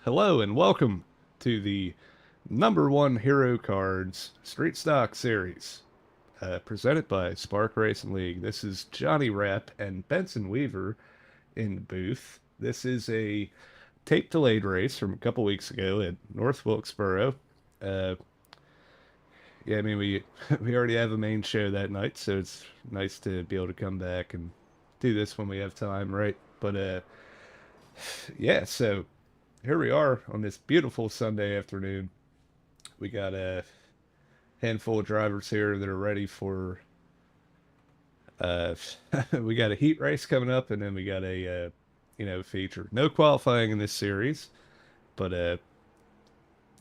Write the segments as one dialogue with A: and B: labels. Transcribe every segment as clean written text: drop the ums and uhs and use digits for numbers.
A: Hello and welcome to the number one Hero Cards Street Stock Series, presented by Spark Racing League. This is Johnny Rapp and Benson Weaver in the booth. This is a tape delayed race from a couple weeks ago at North Wilkesboro. Uh, yeah, I mean we we already have a main show that night, so it's nice to be able to come back and do this when we have time, right? But yeah, so here we are on this beautiful Sunday afternoon. We got a handful of drivers here that are ready for. Uh, we got a heat race coming up, and then we got a feature. No qualifying in this series, but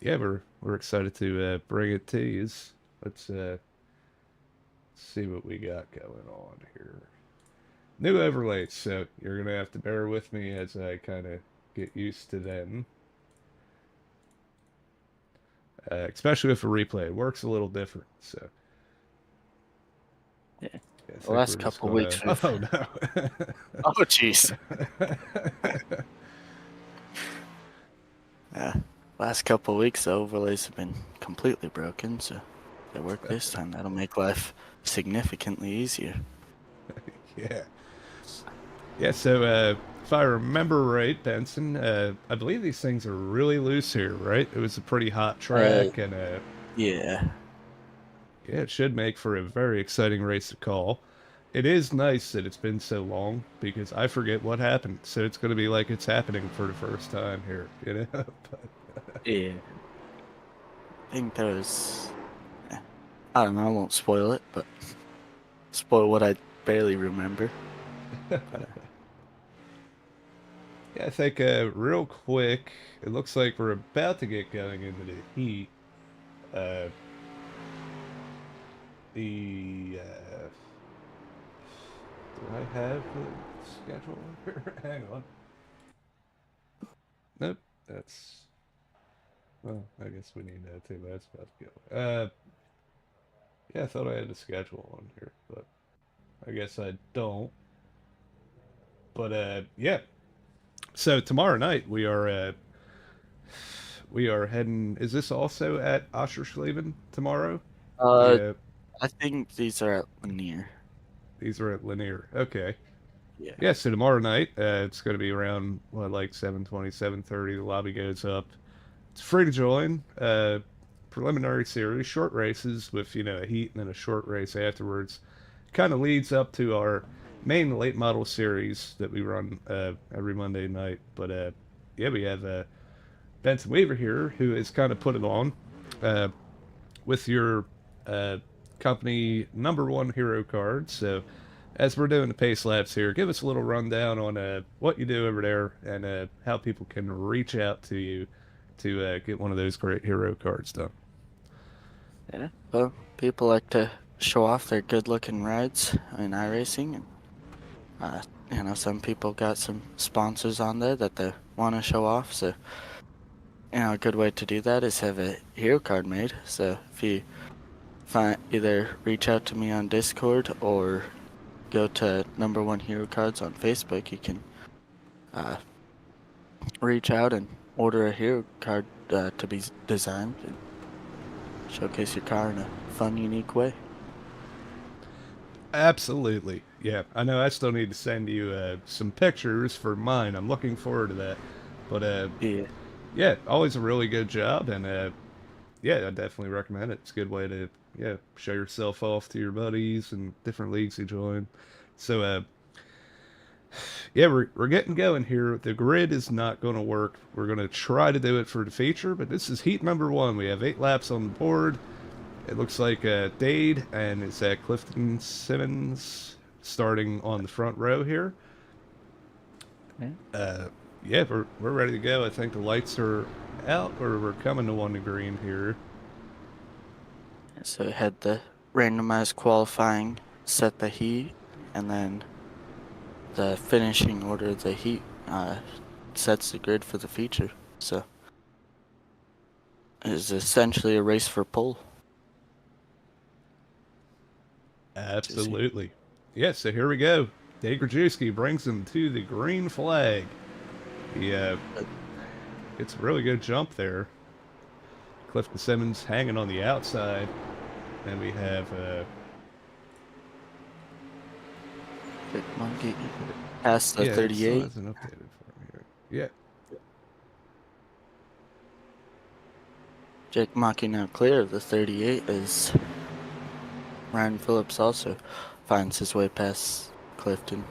A: yeah, we're excited to bring it to you. Let's see what we got going on here. New overlays, so you're gonna have to bear with me as I kind of get used to them. Especially with a replay, it works a little different. So
B: Yeah.
A: yeah, I
B: The
A: think
B: last
A: we're just
B: couple
A: gonna.
B: weeks we've
A: Oh no!
B: Oh jeez. Yeah. Last couple weeks the overlays have been completely broken, so they work this time. That'll make life significantly easier.
A: Yeah. Yeah, so if I remember right, Benson, I believe these things are really loose here, right? It was a pretty hot
B: Uh
A: track, and
B: yeah.
A: yeah, it should make for a very exciting race to call. It is nice that it's been so long because I forget what happened, so it's going to be like it's happening for the first time here, you know?
B: Yeah. I think there was I don't know, I won't spoil it, but spoil what I barely remember. But,
A: Yeah, I think real quick, it looks like we're about to get going into the heat. Uh, the do I have the schedule here? Hang on. Nope, that's well. I guess we need that too. But that's about to go. Yeah, I thought I had the schedule on here, but I guess I don't. But yeah. So tomorrow night we are heading. Is this also at Oschersleben tomorrow?
B: uh
A: The
B: I think these are at Lanier.
A: these are at Lanier. Okay.
B: Yeah.
A: Yeah, so tomorrow night, it's going to be around, what, like 7:20, 7:30. The lobby goes up. It's free to join. Preliminary series, short races with, a heat and then a short race afterwards. Kind of leads up to our main late model series that we run every Monday night. But yeah, we have Benson Weaver here who has kind of put it on uh, with your uh, company number one hero card. So as we're doing the pace laps here, give us a little rundown on what you do over there and how people can reach out to you to get one of those great hero cards done.
B: Yeah. Well, people like to show off their good looking rides in iRacing, and some people got some sponsors on there that they want to show off. So, a good way to do that is have a hero card made. So if you either reach out to me on Discord or go to number one hero cards on Facebook, you can uh, reach out and order a hero card to be designed and showcase your car in a fun, unique way.
A: Absolutely. Yeah, I know I still need to send you some pictures for mine. I'm looking forward to that. But
B: Yeah.
A: yeah, always a really good job. And yeah, I definitely recommend it. It's a good way to, yeah, show yourself off to your buddies and different leagues you join. So yeah, we're getting going here. The grid is not going to work. We're going to try to do it for the feature, but this is heat number one. We have 8 laps on the board. It looks like Dade and it's Clifton Simmons starting on the front row here.
B: Yeah.
A: Yeah, we're ready to go. I think the lights are out, or we're coming to one to green here.
B: So we had the randomized qualifying, set the heat, and then the finishing order of the heat sets the grid for the feature. So it's essentially a race for pole.
A: Absolutely. Yeah, so here we go. Dave Grajewski brings them to the green flag. The Gets a really good jump there. Clifton Simmons hanging on the outside. And we have
B: Big Monkey past the
A: yeah, it still
B: 38.
A: hasn't updated for me here. Yeah.
B: Jake Monkey now clear of the 38 as Ryan Phillips also finds his way past Clifton.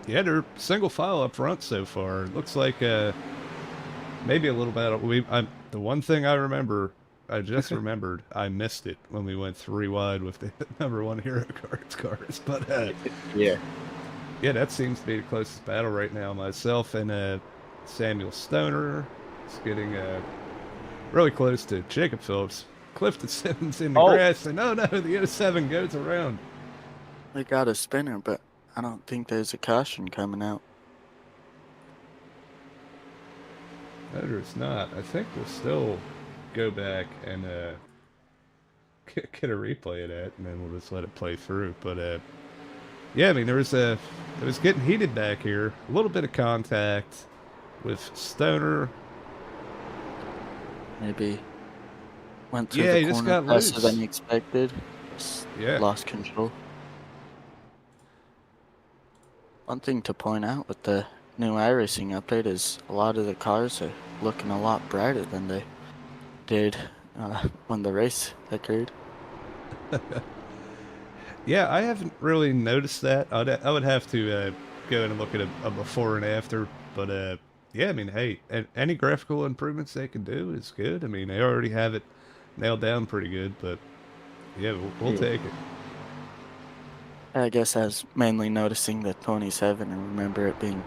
A: Yeah, they're single file up front so far. Looks like maybe a little bit. The one thing I just remembered, I missed it when we went three wide with the number one hero cards cars. But
B: Yeah.
A: yeah, that seems to be the closest battle right now. Myself and Samuel Stoner is getting really close to Jacob Phillips. Clifton Simmons in the
B: Oh,
A: grass, and oh no, the 07 goes around.
B: they got a spinner, but I don't think there's a caution coming out.
A: No, there's not. I think we'll still go back and get a replay of that, and then we'll just let it play through. But yeah, I mean, it was getting heated back here. A little bit of contact with Stoner.
B: Maybe went through
A: Yeah,
B: the
A: he just
B: corner
A: got
B: faster
A: loose.
B: than he expected. Just
A: Yeah.
B: lost control. One thing to point out with the new iRacing update is a lot of the cars are looking a lot brighter than they did when the race occurred.
A: Yeah, I haven't really noticed that. I would have to go in and look at a before and after. But yeah, I mean, hey, any graphical improvements they can do is good. I mean, they already have it nailed down pretty good. But yeah, we'll
B: Yeah.
A: take it.
B: I guess I was mainly noticing the 27 and remember it being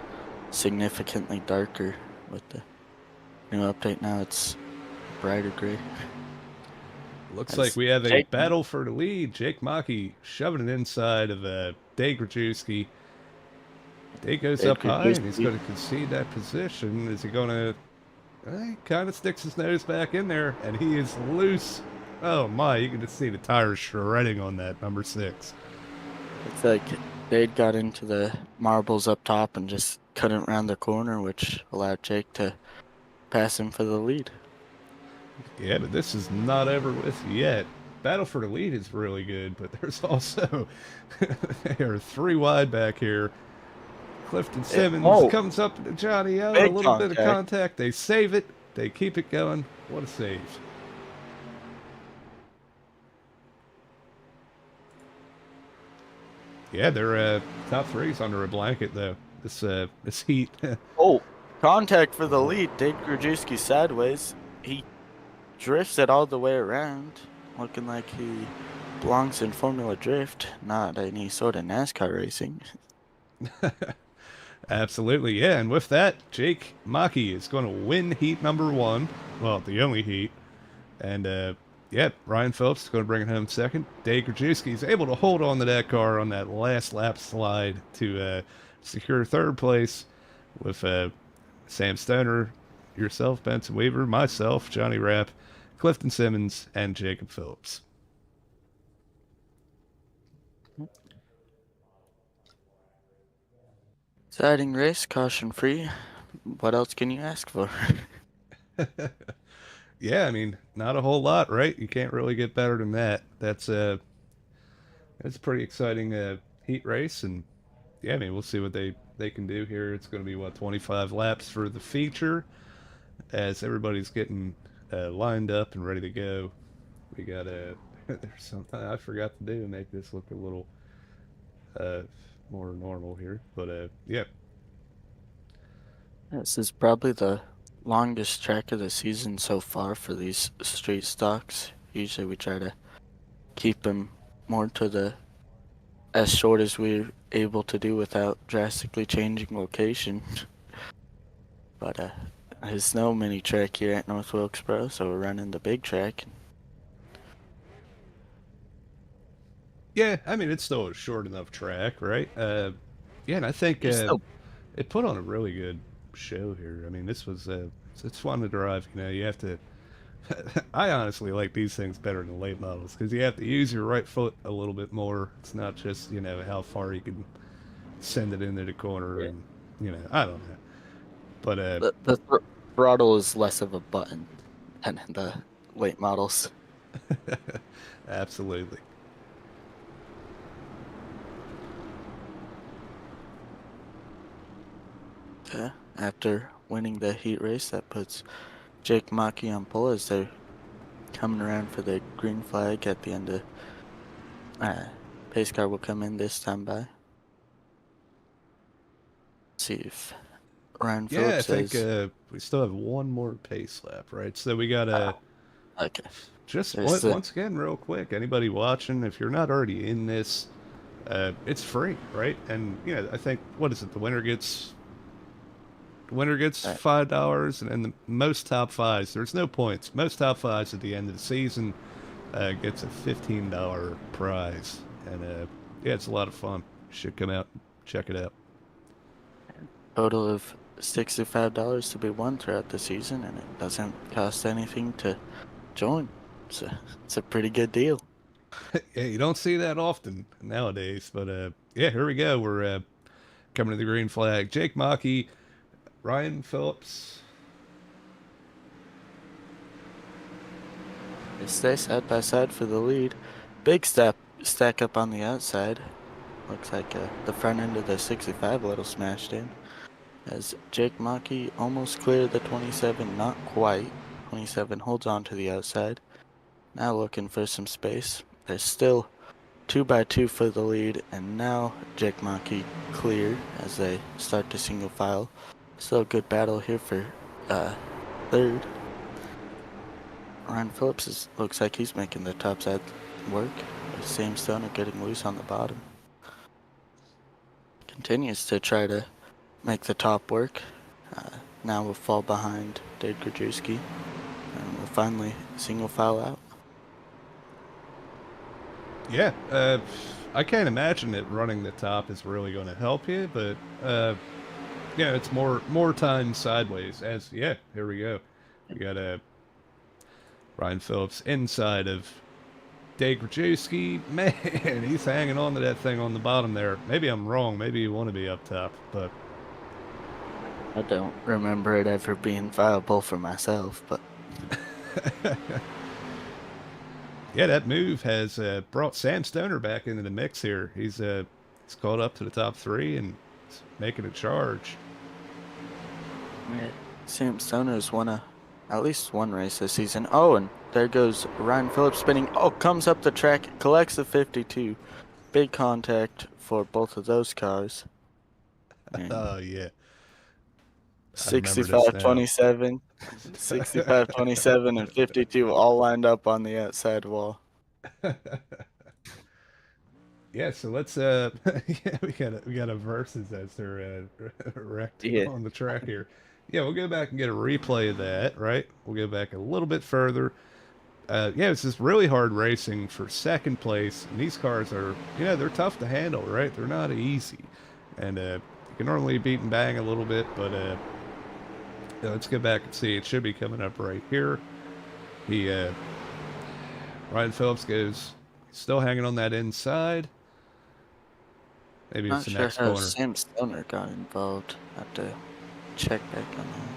B: significantly darker with the new update. Now it's brighter gray.
A: Looks like
B: As
A: we have a
B: Jake,
A: battle for the lead. Jake Maki shoving it inside of Dave Grajewski. Dave goes up high and he's going to concede that position. Is he going to... He kind of sticks his nose back in there, and he is loose. Oh my, you can just see the tires shredding on that number 6.
B: it's like Dade got into the marbles up top and just couldn't round the corner, which allowed Jake to pass him for the lead.
A: Yeah, but this is not over with yet. Battle for the lead is really good, but there's also... they are 3 wide back here. Clifton Simmons comes up to Johnny O. A
B: Big
A: little bit of contact. They save it. They keep it going. What a save. Yeah, they're top 3's under a blanket, though. This heat.
B: Contact for the lead. Dade Grajewski sideways. He drifts it all the way around, looking like he belongs in Formula Drift, not any sort of NASCAR racing.
A: Absolutely, yeah. And with that, Jake Maki is going to win heat number 1. Well, the only heat. And, yeah, Ryan Phillips is going to bring it home second. Dave Grajewski is able to hold on to that car on that last lap slide to secure third place with Sam Stoner, yourself, Benson Weaver, myself, Johnny Rapp, Clifton Simmons, and Jacob Phillips.
B: Exciting race, caution free. What else can you ask for?
A: Yeah, I mean, not a whole lot, right? You can't really get better than that. That's a pretty exciting heat race, and yeah, I mean, we'll see what they can do here. It's going to be what 25 laps for the feature, as everybody's getting lined up and ready to go. We got a there's something I forgot to do to make this look a little more normal here, but yeah.
B: This is probably the longest track of the season so far for these street stocks. Usually we try to keep them more to the as short as we're able to do without drastically changing location. But there's no mini track here at North Wilkesboro, so we're running the big track.
A: Yeah, I mean, it's still a short enough track, right? Yeah, and I think it put on a really good show here. I mean, this was it's fun to drive. You know, you have to. I honestly like these things better than late models because you have to use your right foot a little bit more. It's not just how far you can send it into the corner, and I don't know. But
B: The throttle is less of a button than in the late models.
A: absolutely.
B: Yeah. After winning the heat race, that puts Jake Maki on pole as they're coming around for the green flag at the end of. Pace car will come in this time by. See if Ryan
A: Yeah, I
B: Phillips
A: think
B: says,
A: we still have one more pace lap, right? So we got to
B: okay,
A: just
B: there's the
A: once again, real quick, anybody watching, if you're not already in this, it's free, right? And I think what is it? The winner gets
B: uh,
A: $5, and then the most top fives. There's no points. Most top fives at the end of the season gets a $15 prize, and yeah, it's a lot of fun. You should come out and check it out.
B: total of $65 to be won throughout the season, and it doesn't cost anything to join. So it's a pretty good deal.
A: Yeah, you don't see that often nowadays, but yeah, here we go. We're coming to the green flag. Jake Maki, Ryan Phillips.
B: They stay side by side for the lead. Big stack up on the outside. Looks like the front end of the 65 a little smashed in. As Jake Maki almost cleared the 27, not quite. 27 holds on to the outside. Now looking for some space. There's still 2 by 2 for the lead, and now Jake Maki cleared as they start to single file. Still a good battle here for third. Ryan Phillips looks like he's making the top side work. Sam Stoner getting loose on the bottom. Continues to try to make the top work. Now we'll fall behind Dave Grajewski, and we'll finally single file out.
A: Yeah, I can't imagine that running the top is really going to help you, but yeah, it's more time sideways. As yeah, here we go. We got Ryan Phillips inside of Dave Grajewski. Man, he's hanging on to that thing on the bottom there. Maybe I'm wrong. Maybe you want to be up top, but
B: I don't remember it ever being viable for myself, but
A: yeah, that move has brought Sam Stoner back into the mix here. He's called up to the top three and he's making a charge.
B: yeah, Sam Stoner's won at least one race this season. Oh, and there goes Ryan Phillips spinning. Oh, comes up the track, collects the 52. Big contact for both of those cars. And
A: Oh yeah, I remember this now.
B: 65-27, 65-27, and 52 all lined up on the outside wall.
A: Yeah, so let's yeah, we got a versus as they're wrecked
B: Yeah,
A: on the track here. Yeah, we'll go back and get a replay of that, right? We'll go back a little bit further. Yeah, it's just really hard racing for second place, and these cars are, they're tough to handle, right? They're not easy, and you can normally beat and bang a little bit, but yeah, let's go back and see. It should be coming up right here. He Ryan Phillips goes, still hanging on that inside. Maybe it's
B: not
A: the
B: sure
A: next
B: how
A: corner.
B: Sam Stoner got involved. I have to check back on that.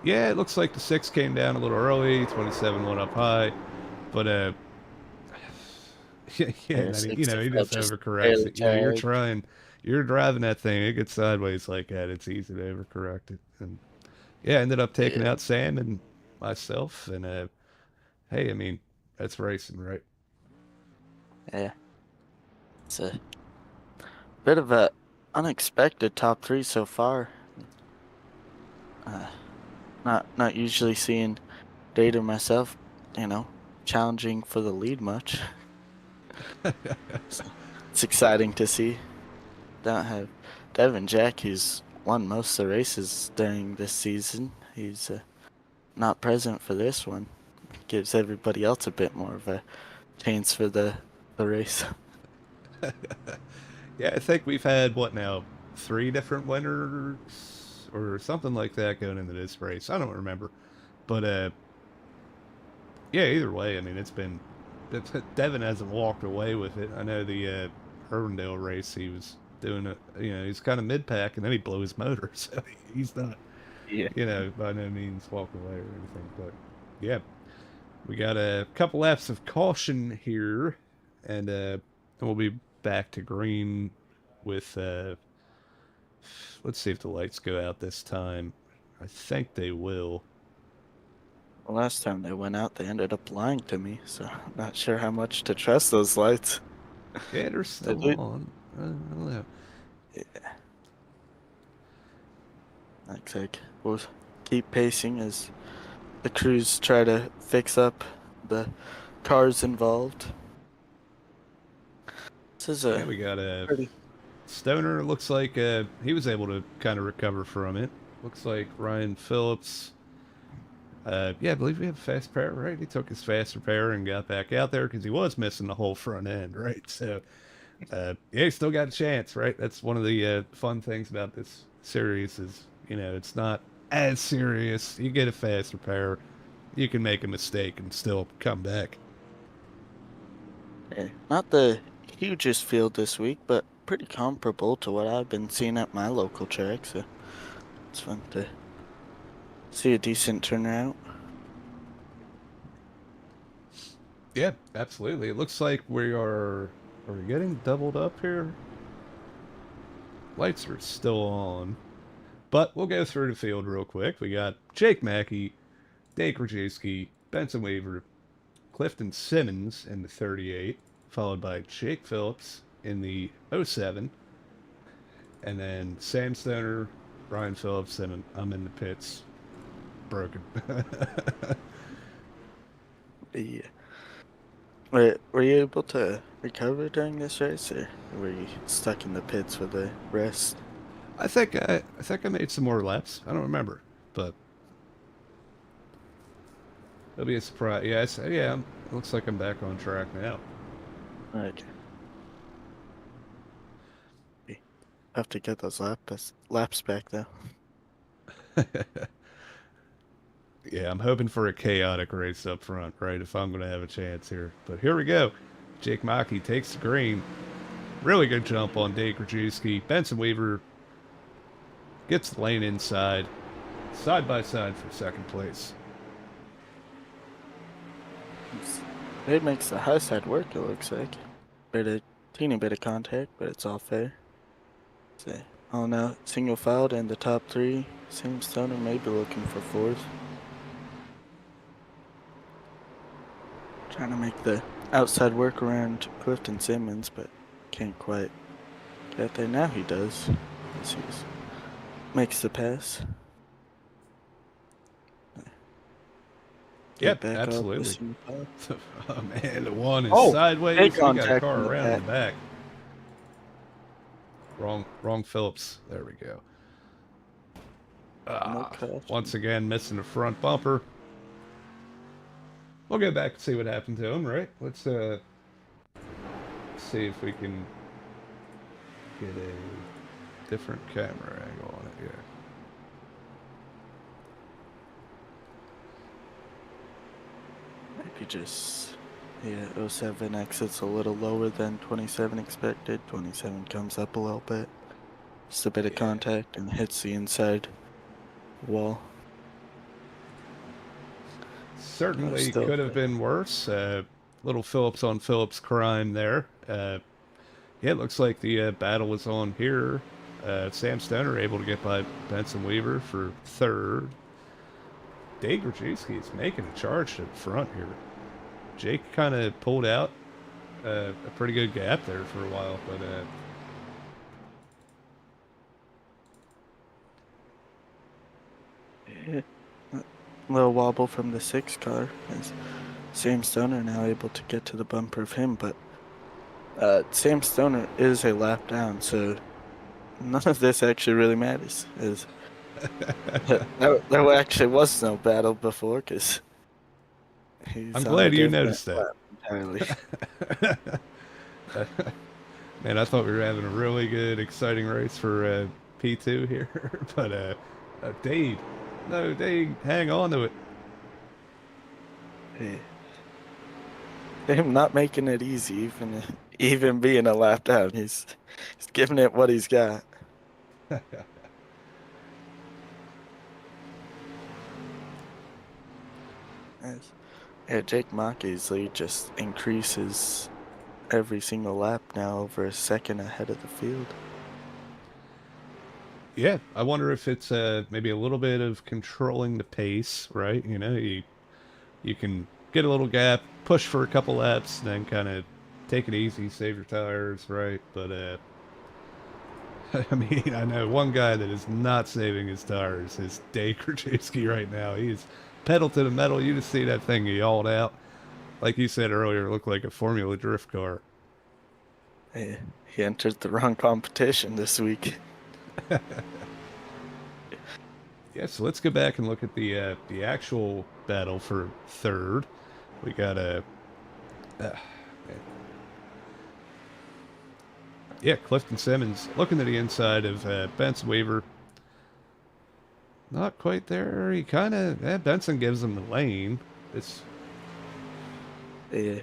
A: Yeah, it looks like the 6 came down a little early, 27 went up high, but yeah,
B: Yeah,
A: and then he
B: 65
A: just
B: just
A: overcorrects
B: barely
A: it. You're
B: tagged.
A: you're driving that thing, it gets sideways like that, it's easy to overcorrect it. And yeah, I ended up taking
B: Yeah,
A: out Sam and myself, and hey, I mean, that's racing, right?
B: yeah. It's a bit of a unexpected top three so far. Uh, not usually seeing Dade or myself, challenging for the lead much. So it's exciting to see. Don't have Devin Jack, who's won most of the races during this season. He's not present for this one. Gives everybody else a bit more of a chance for the race.
A: Yeah, I think we've had what now, 3 different winners or something like that going into this race. I don't remember, but yeah, either way, I mean, Devin hasn't walked away with it. I know the Irvindale race, he was doing it. He's kind of mid pack, and then he blew his motor, so he's not,
B: Yeah.
A: by no means walking away or anything. But yeah, we got a couple laps of caution here, and we'll be back to green with. Let's see if the lights go out this time. I think they will.
B: Well, last time they went out, they ended up lying to me, so I'm not sure how much to trust those lights.
A: Yeah, they're
B: They
A: still
B: do.
A: on. I don't know.
B: Yeah. Looks like we'll keep pacing as the crews try to fix up the cars involved. This is
A: Yeah,
B: a
A: we got a
B: pretty.
A: Stoner. Looks like he was able to kind of recover from it. Looks like Ryan Phillips. Yeah, I believe we have fast repair, right? He took his fast repair and got back out there because he was missing the whole front end, right? So, yeah, he still got a chance, right? That's one of the fun things about this series is, it's not as serious. You get a fast repair, you can make a mistake and still come back.
B: Not the hugest field this week, but pretty comparable to what I've been seeing at my local track, so it's fun to see a decent turnout.
A: Yeah, absolutely. It looks like we are we getting doubled up here? Lights are still on. But we'll go through the field real quick. We got Jake Mackey, Dave Krajewski, Benson Weaver, Clifton Simmons in the 38, followed by Jake Phillips in the '07, and then Sam Stoner, Ryan Phillips, and I'm in the pits, broken.
B: Yeah. Were you able to recover during this race, or were you stuck in the pits for the rest?
A: I think I made some more laps. I don't remember, but it'll be a surprise. Yeah, it looks like I'm back on track now.
B: Okay. Have to get those laps back though.
A: Yeah, I'm hoping for a chaotic race up front, right? If I'm going to have a chance here. But here we go. Jake Maki takes the green. Really good jump on Dave Krajewski. Benson Weaver gets the lane inside. Side by side for second place.
B: It makes the high side work, it looks like. Teeny bit of contact, but it's all fair. So, oh no, single filed in the top three. Sam Stoner may be looking for fourth. Trying to make the outside work around Clifton Simmons, but can't quite get there. Now he does. As he makes the pass.
A: Yep,
B: Back
A: absolutely.
B: up.
A: Oh man, the one is
B: Oh,
A: sideways.
B: big
A: We got a
B: contact
A: car
B: on the
A: around the back. Wrong Phillips. There we go. Once again, missing the front bumper. We'll go back and see what happened to him, right? Let's see if we can get a different camera angle on it. Yeah.
B: Maybe just, yeah, 07 exits a little lower than 27 expected. 27 comes up a little bit. Just a bit of contact and hits the inside wall.
A: Certainly could have been worse. Little Phillips on Phillips crime there. Yeah, it looks like the battle was on here. Sam Stoner able to get by Benson Weaver for third. Dave Krajewski is making a charge to the front here. Jake kind of pulled out a pretty good gap there for a while, but
B: yeah. A little wobble from the 6 car as Sam Stoner now able to get to the bumper of him, but Sam Stoner is a lap down, so none of this actually really matters. There actually was no battle before, because
A: I'm glad you noticed that.
B: Entirely.
A: Man, I thought we were having a really good, exciting race for P2 here, but Dave, hang on to it.
B: Yeah. Him not making it easy, even being a lap down, he's giving it what he's got. Nice. Yeah, Jake Mackey's lead just increases every single lap now, over a second ahead of the field.
A: Yeah, I wonder if it's maybe a little bit of controlling the pace, right? You can get a little gap, push for a couple laps, then kind of take it easy, save your tires, right? But I mean, I know one guy that is not saving his tires is Dave Krajewski right now. He's pedal to the metal. You just see that thing he hauled out. Like you said earlier, it looked like a Formula Drift car.
B: He entered the wrong competition this week.
A: Yeah, so let's go back and look at the actual battle for third. We got a yeah, Clifton Simmons looking to the inside of Benson Weaver. Not quite there. He kind of Benson gives him the lane. It's
B: Yeah,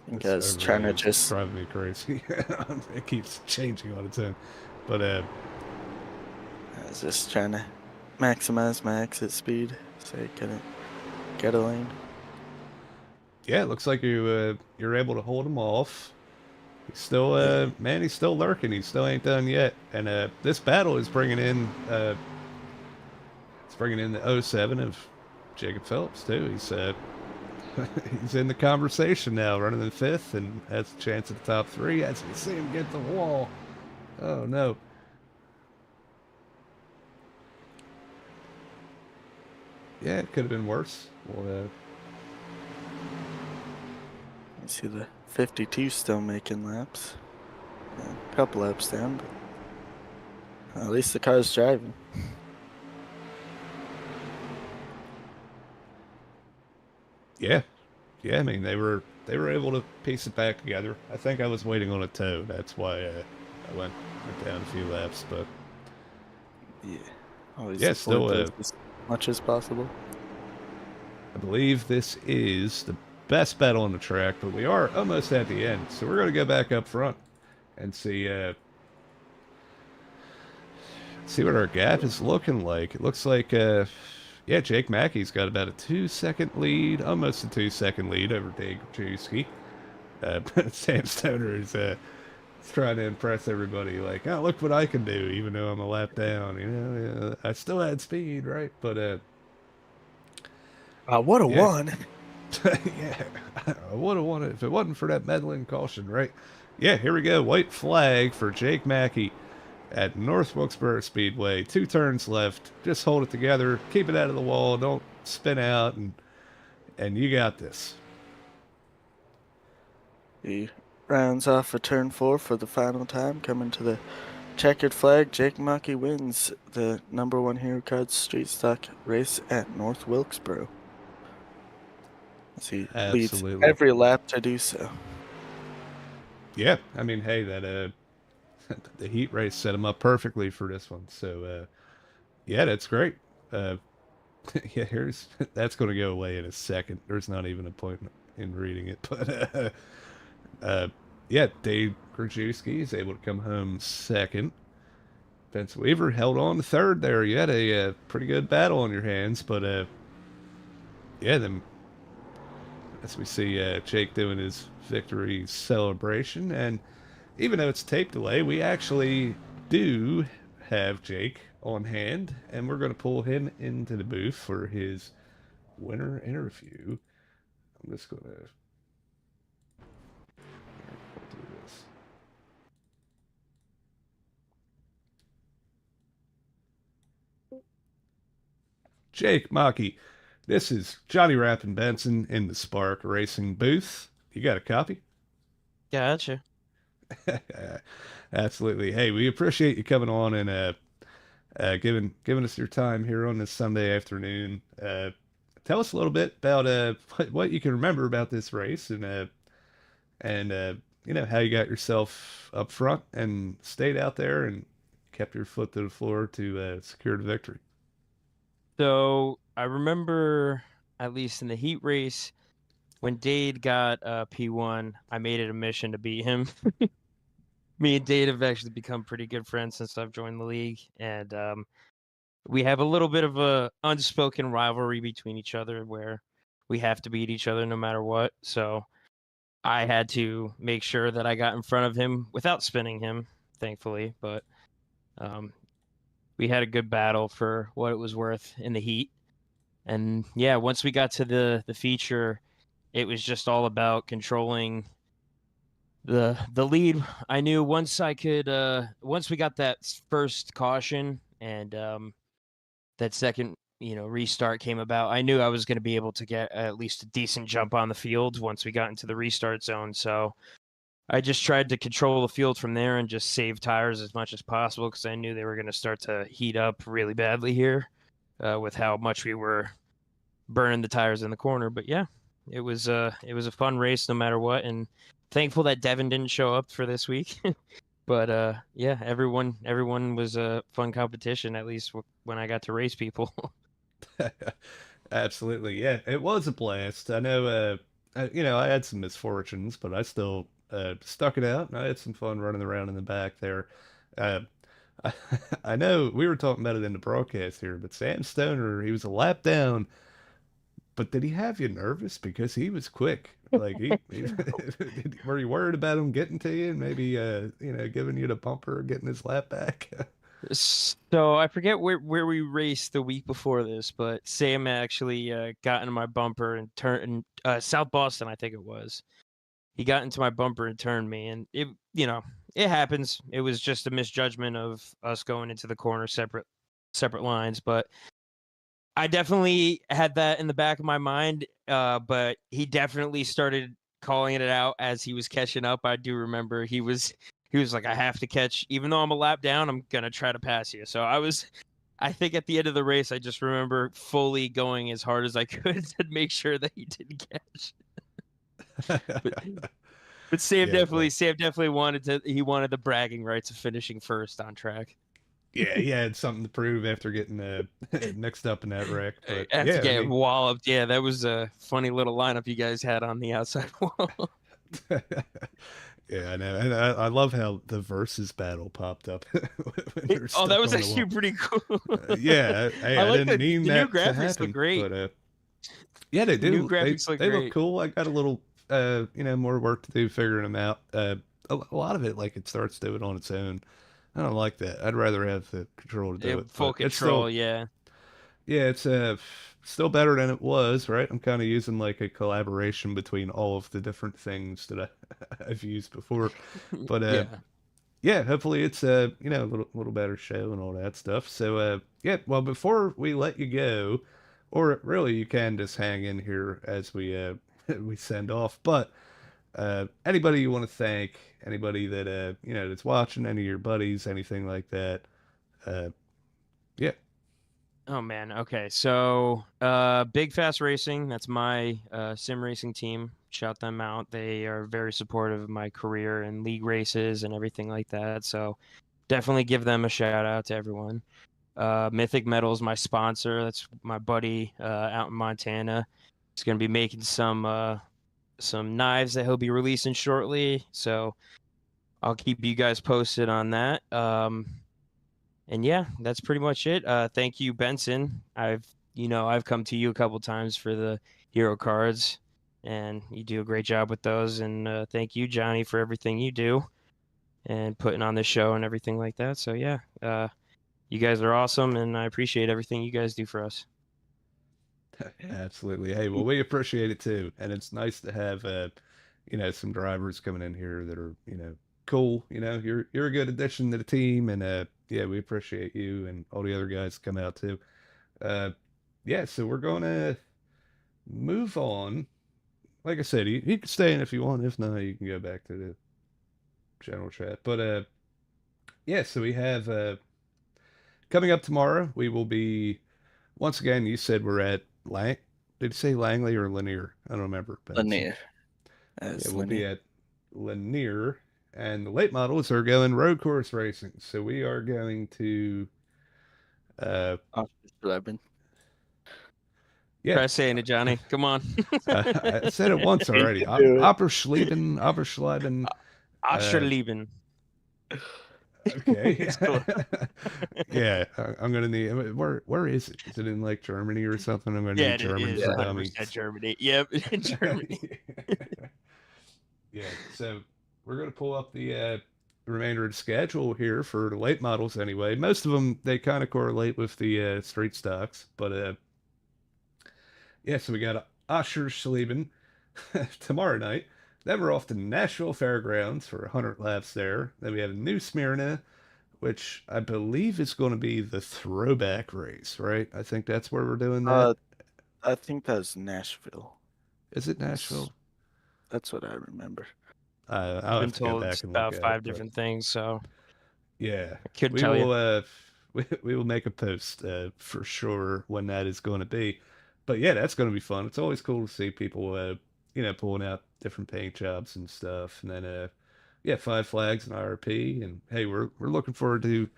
B: I think
A: this
B: I was trying
A: overlay
B: to
A: is
B: just
A: driving me crazy. It keeps changing on its own. But
B: I was just trying to maximize my exit speed so I couldn't get a lane.
A: yeah, it looks like you're able to hold him off. He's still
B: Yeah,
A: man, he's still lurking. He still ain't done yet. And this battle is bringing in it's bringing in the '07 of Jacob Phillips too. He's he's in the conversation now, running in fifth, and has a chance at the top three. As we see him get the wall. Oh no! Yeah, it could have been worse. Well,
B: you see the 52 still making laps. A couple laps down, but at least the car's driving.
A: yeah, yeah. I mean, they were able to piece it back together. I think I was waiting on a toe. That's why I went down a few laps. But
B: Yeah, always
A: yeah,
B: avoid
A: still
B: those as much as possible.
A: I believe this is the best battle on the track, but we are almost at the end, so we're going to go back up front and see what our gap is looking like. It looks like yeah, Jake Mackey's got about a 2 second lead, almost a 2 second lead over Dave Krajewski. Sam Stoner is trying to impress everybody, like, oh, look what I can do, even though I'm a lap down. I still had speed, right? But
B: What a
A: yeah,
B: one!
A: yeah, I would have won it if it wasn't for that meddling caution, right? Yeah, here we go. White flag for Jake Mackey at North Wilkesboro Speedway. 2 turns left. Just hold it together. Keep it out of the wall. Don't spin out, and you got this.
B: He rounds off a turn 4 for the final time, coming to the checkered flag. Jake Mackey wins the #1 Hero Cards Street Stock race at North Wilkesboro, as he leads
A: Absolutely.
B: every lap to do so.
A: Yeah, I mean, hey, that the heat race set him up perfectly for this one. So yeah, that's great. Uh, yeah, here's that's going to go away in a second. There's not even a point in reading it, but uh, yeah, Dave Krajewski is able to come home second. Vince Weaver held on to third there. You had a pretty good battle on your hands, but yeah, then as we see Jake doing his victory celebration, and even though it's tape delay, we actually do have Jake on hand, and we're going to pull him into the booth for his winner interview. I'm just going to do this. Jake Maki, this is Johnny Rappin Benson in the Spark Racing booth. You got a copy?
C: Gotcha.
A: Absolutely. Hey, we appreciate you coming on and giving us your time here on this Sunday afternoon. Tell us a little bit about what you can remember about this race and how you got yourself up front and stayed out there and kept your foot to the floor to secure the victory.
C: So I remember, at least in the heat race, when Dade got P1, I made it a mission to beat him. Me and Dade have actually become pretty good friends since I've joined the league, and we have a little bit of a unspoken rivalry between each other where we have to beat each other no matter what. So I had to make sure that I got in front of him without spinning him, thankfully. But um, we had a good battle for what it was worth in the heat. And yeah, once we got to the feature, it was just all about controlling the lead. I knew once I could once we got that first caution and that second restart came about, I knew I was going to be able to get at least a decent jump on the field once we got into the restart zone. So I just tried to control the field from there and just save tires as much as possible because I knew they were going to start to heat up really badly here with how much we were burning the tires in the corner. But yeah, it was a fun race no matter what, and thankful that Devin didn't show up for this week. But yeah, everyone was a fun competition, at least when I got to race people.
A: Absolutely, yeah, it was a blast. I know, I had some misfortunes, but I still stuck it out, and I had some fun running around in the back there. Uh, I, I know we were talking about it in the broadcast here, but Sam Stoner, he was a lap down, but did he have you nervous because he was quick? Like he were you worried about him getting to you and maybe giving you the bumper, or getting his lap back?
C: So I forget where we raced the week before this, but Sam actually got into my bumper and turned South Boston, I think it was. He got into my bumper and turned me, and it happens. It was just a misjudgment of us going into the corner separate lines, but I definitely had that in the back of my mind. But he definitely started calling it out as he was catching up. I do remember he was like, I have to catch, even though I'm a lap down, I'm gonna try to pass you. So I think at the end of the race, I just remember fully going as hard as I could to make sure that he didn't catch. but but
A: Yeah, well,
C: Sam definitely wanted the bragging rights of finishing first on track.
A: yeah, he had something to prove after getting mixed up in that wreck. But
C: After
A: yeah, I
C: getting
A: mean,
C: walloped, yeah, that was a funny little lineup you guys had on the outside wall.
A: yeah, I know, and I love how the versus battle popped up when they're
C: Oh, that
A: stuck
C: was
A: on the
C: actually
A: wall.
C: pretty cool.
A: Yeah, hey,
C: I
A: I
C: like
A: didn't mean
C: the new
A: that to
C: graphics look
A: happen,
C: great.
A: but yeah, they
C: The new
A: do. They
C: graphics look
A: they look
C: great.
A: cool. I got a little, more work to do figuring them out. A lot of it, like it starts doing on its own. I don't like that. I'd rather have the control to do it,
C: Full
A: but it's
C: control,
A: still,
C: yeah.
A: yeah, it's still better than it was, right? I'm kind of using like a collaboration between all of the different things that I've used before, but
C: Yeah.
A: yeah, hopefully it's a little better show and all that stuff. So yeah, well, before we let you go, or really you can just hang in here as we we send off. But anybody you want to thank, anybody that that's watching, any of your buddies, anything like that. Uh, yeah,
C: Oh man. Okay. So, Big Fast Racing, that's my sim racing team. Shout them out. They are very supportive of my career and league races and everything like that. So, definitely give them a shout out to everyone. Mythic Metal's my sponsor. That's my buddy out in Montana. He's going to be making some knives that he'll be releasing shortly. So, I'll keep you guys posted on that. And yeah, that's pretty much it. Thank you, Benson. I've come to you a couple times for the hero cards, and you do a great job with those. And thank you, Johnny, for everything you do and putting on this show and everything like that. So yeah, you guys are awesome, and I appreciate everything you guys do for us.
A: absolutely. Hey, well, we appreciate it too, and it's nice to have some drivers coming in here that are cool. You're a good addition to the team, and yeah, we appreciate you and all the other guys come out too. Uh, yeah, so we're gonna move on. Like I said, you can stay in if you want. If not, you can go back to the general chat. But yeah, so we have coming up tomorrow. We will be once again. You said we're at Lang. Did you say Langley or Lanier? I don't remember, Benson.
B: Lanier.
A: Yeah,
B: As
A: we'll be
B: Lanier.
A: at Lanier, and the late models are going road course racing. So we are going to, uh,
B: Off 11.
A: Yeah,
C: Try saying it, Johnny. Come on.
A: I said it once
B: You
A: already.
B: can do it.
A: Oberschleben. Uh,
C: Ascherleben.
A: okay.
C: It's cool.
A: Yeah, I'm gonna need. Where is it? Is it in like Germany or something? I'm gonna
C: Yeah,
A: need
C: it
A: German
C: is
A: for
C: 100%
A: dummies.
C: Germany. Yep, in Germany.
A: Yeah, so we're gonna pull up the remainder of the schedule here for the late models anyway. Most of them they kind of correlate with the street stocks, but yeah. So we got Aschersleben tomorrow night. Then we're off to Nashville Fairgrounds for 100 laps there. Then we have New Smyrna, which I believe is going to be the throwback race, right? I think that's where we're doing that.
B: Uh, I think that's Nashville.
A: Is it
B: That's
A: Nashville?
B: that's what I remember.
A: I'll
C: Been
A: have to go
C: told
A: back and look
C: about
A: at it,
C: 5
A: but
C: different things, so
A: yeah,
C: I couldn't
A: we
C: tell you.
A: will. We will make a post for sure when that is going to be. But yeah, that's going to be fun. It's always cool to see people, pulling out different paint jobs and stuff, and then yeah, Five Flags and IRP, and hey, we're looking forward to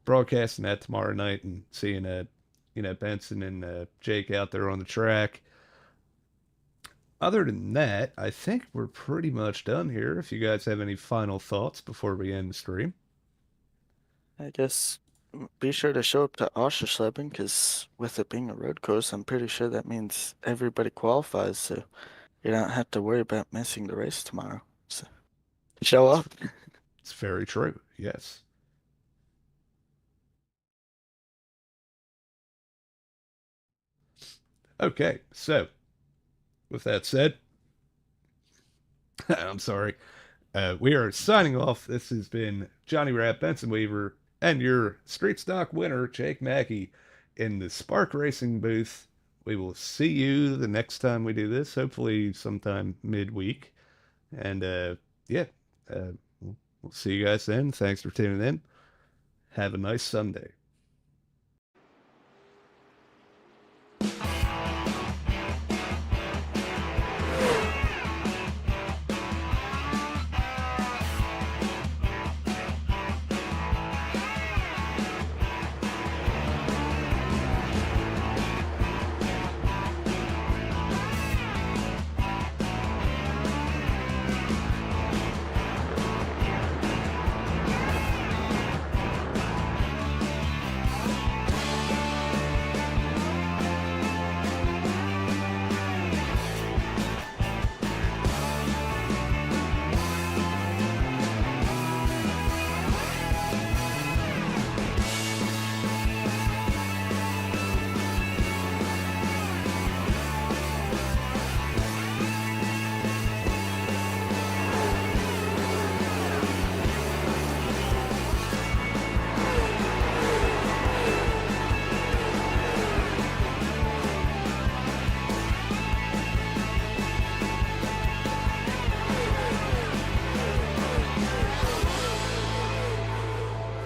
A: broadcasting that tomorrow night and seeing Benson and Jake out there on the track. Other than that, I think we're pretty much done here. If you guys have any final thoughts before we end the stream.
B: I guess be sure to show up to Oschersleben because with it being a road course, I'm pretty sure that means everybody qualifies, so you don't have to worry about missing the race tomorrow. So show
A: It's,
B: up.
A: it's very true. Yes. Okay, so with that said, I'm sorry. We are signing off. This has been Johnny Rapp, Benson Weaver, and your street stock winner, Jake Mackey, in the Spark Racing booth. We will see you the next time we do this, hopefully sometime midweek. And yeah, uh, we'll see you guys then. Thanks for tuning in. Have a nice Sunday.